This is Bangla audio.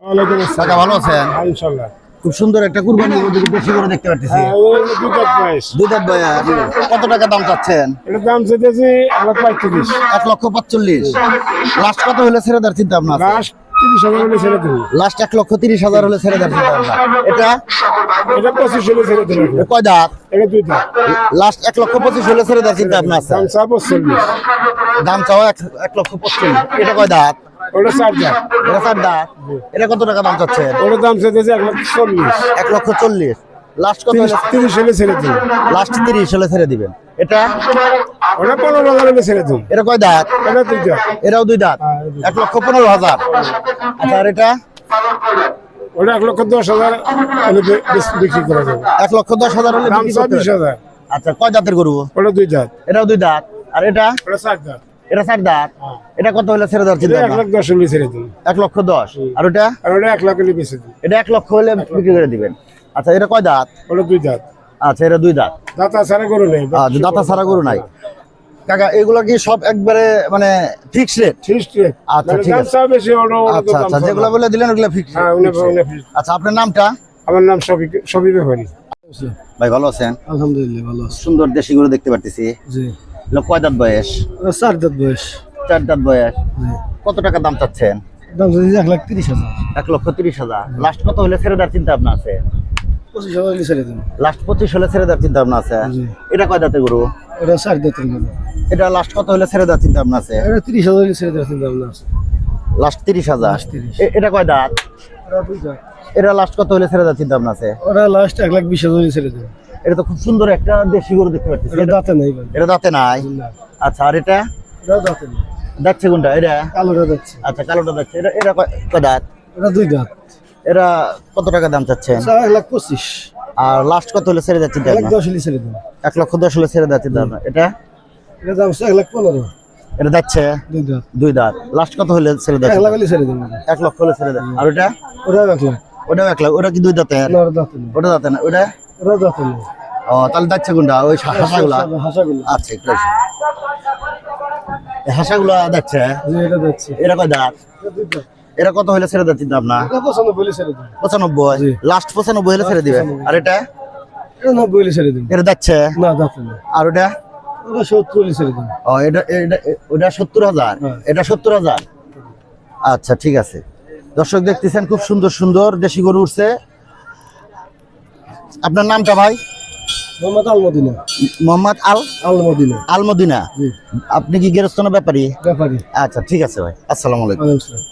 ওয়ালাইকুম আসসালাম। কাকা ভালো আছেন? হ্যাঁ, ইনশাআল্লাহ। খুব সুন্দর একটা কুরবানি বেশি করে দেখতে পাচ্ছি। হ্যাঁ, এই দুই দাঁত বয়স। দুই দাঁত বয়স। কত টাকা দাম চাচ্ছেন? এটার দাম চাইতেছি 1,35,000। 1,45,000। লাস্ট কত হলে ছেড়ে দেওয়ার চিন্তা ভাবনা আছে? লাস্ট 30,000 হলে ছেড়ে দেবো। লাস্ট 1,30,000 হলে ছেড়ে দেওয়ার চিন্তা ভাবনা। এটা এটা 25 হলে ছেড়ে দেবো। এ কয় দাঁত? এটা দুই দাঁত। লাস্ট 1,25,000 হলে ছেড়ে দেওয়ার চিন্তা ভাবনা আছে। দাম চাবো 40। দাম চাও 1,25,000। এটা কয় দাঁত? ওটা 4 দাঁত। এটা 4 দাঁত। এটা কত টাকা দাম চাচ্ছেন? ওটার দাম চাইতেছি 1,40,000। 1,40,000। লাস্ট কত হলে? 30 হলে ছেড়ে দেবো। লাস্ট 30 হলে ছেড়ে দিবেন। এটা ওটা 15,000 হলে ছেড়ে দেবো। এটা কয় দাঁত? এটা দুই দাঁত। এটাও দুই দাঁত। 1,15,000। আচ্ছা আর এটা ওটা 1,10,000 হলে বিক্রি করা যাবে। 1,10,000 হলে দাম বিক্রি করতে হবে। 20,000। আচ্ছা কয় দাঁতের গরু? ওটা দুই দাঁত। এটাও দুই দাঁত। আর এটা ওটা 4 দাঁত। এটা 4 দাঁত। এটা কত হলে ছেড়ে দেওয়ার চিন্তা এটা ভাবনা? 1,10,000 হলে ছেড়ে দেবো। 1,10,000। আর ওটা আর ওটা 1,00,000 হলে বেচে দেবো। এটা 1,00,000 হলে বিক্রি করে দিবেন। আচ্ছা এটা কয় দাঁত? ওটা দুই দাঁত। আচ্ছা এটা দুই দাঁত। দাঁতা ছাড়া গরু নেই। আচ্ছা দাঁতা ছাড়া গরু নাই। কাকা এগুলো কি সব একবারে মানে ফিক্স রেট? Fixed rate. আচ্ছা, ঠিক দাম আছে। চা বেশি ওটা আচ্ছা আচ্ছা যেগুলো বলে দিলেন ওগুলো ফিক্স। হ্যাঁ উনি ফিক্সড। আচ্ছা আপনার নামটা? আমার নাম সবই ব্যাপারী। ভাই ভালো আছেন? আলহামদুলিল্লাহ ভালো আছে। সুন্দর দেশি গরু দেখতে পারতেছি। জি এগুলো কয় দাঁত বয়স? 4 দাঁত বয়স। 4 দাঁত বয়স। জি কত টাকা দাম চাচ্ছেন? দাম যদি 1,30,000। 1,30,000। লাস্ট কত হলে ছেড়ে দেওয়ার চিন্তা ভাবনা আছে? 25,000 হলে ছেড়ে দেন। লাস্ট 25 হলে ছেড়ে দেওয়ার চিন্তা ভাবনা আছে। জি। এটা কয় দাঁতের গরু? এটা 4 দাঁতের গরু। এটা লাস্ট কত হলে ছেড়ে দেওয়ার চিন্তা ভাবনা আছে? এটা 30,000 হলে ছেড়ে দেওয়ার চিন্তা ভাবনা আছে। লাস্ট 30,000। লাস্ট 30। এটা কয় দাঁত? ওরা দুই দাঁত। এটা লাস্ট কত হলে ছেড়ে দেওয়ার চিন্তা ভাবনা আছে? ওরা লাস্ট 1,20,000 হলে ছেড়ে দেন। এটা তো খুব সুন্দর একটা দেশি গরু দেখতে পাচ্ছি। এটা দাঁতে নাই ভাই। এটা দাঁতে নাই। না, আচ্ছা আর এটা এটা দাঁতে নাই। যাচ্ছে কোনটা? এটা কালোটা যাচ্ছে। আচ্ছা কালোটা যাচ্ছে। এটা এটা কয় দাঁত? এটা দুই দাঁত। এরা কত টাকা দাম চাচ্ছেন? 1,25,000। আর লাস্ট কত হলে ছেড়ে দেওয়ার চিন্তা ভাবনা? 1,10,000 হলে ছেড়ে দেন। 1,10,000 হলে ছেড়ে দেওয়ার চিন্তা ভাবনা। এটা এটা দাম 1,15,000। এটা যাচ্ছে দুই দাঁত। দুই দাঁত। লাস্ট কত হলে ছেড়ে দেওয়ার 1,00,000 হলে ছেড়ে দেন। 1,00,000 হলে ছেড়ে দেন। আর ওটা ওরা 1,00,000। ওটাও 1,00,000। ওটা কি দুই দাঁতের? না, ওরা দাঁতে নাই। ওটা দাঁতে না। ওটা ওরা দাঁতে নাই। ও তাহলে যাচ্ছে কোনটা? ওই হাঁসাগুলা। হাসাগুলো। আচ্ছা একটু আসো। এই হাঁসাগুলা যাচ্ছে। জি, এটা যাচ্ছে। এরা কয় দাঁত? এটা দুই দাঁত। এরা কত হলে ছেড়ে দেওয়ার চিন্তা ভাবনা? এটা 95 হলে ছেড়ে দেন। 95। জি। লাস্ট 95 হলে ছেড়ে দিবে। আর এটা এটা 90 হলে ছেড়ে দেন। এটা যাচ্ছে। না, দাঁতে নাই। আর ওটা ওটা 70 হলে ছেড়ে দেন। ও এটা ওটা 70,000। হ্যাঁ। এটা 70,000। আচ্ছা ঠিক আছে। দর্শক দেখতেছেন খুব সুন্দর সুন্দর দেশি গরু উঠছে। আপনার নামটা ভাই? মোহাম্মদ আল-মদিনা। মোহাম্মদ আল-মদিনা। আল মদিনা। জি, আপনি কি গেরস্থানের ব্যাপারী? ব্যাপারী। আচ্ছা ঠিক আছে ভাই। আসসালামু আলাইকুম। ওয়ালাইকুম আসসালাম।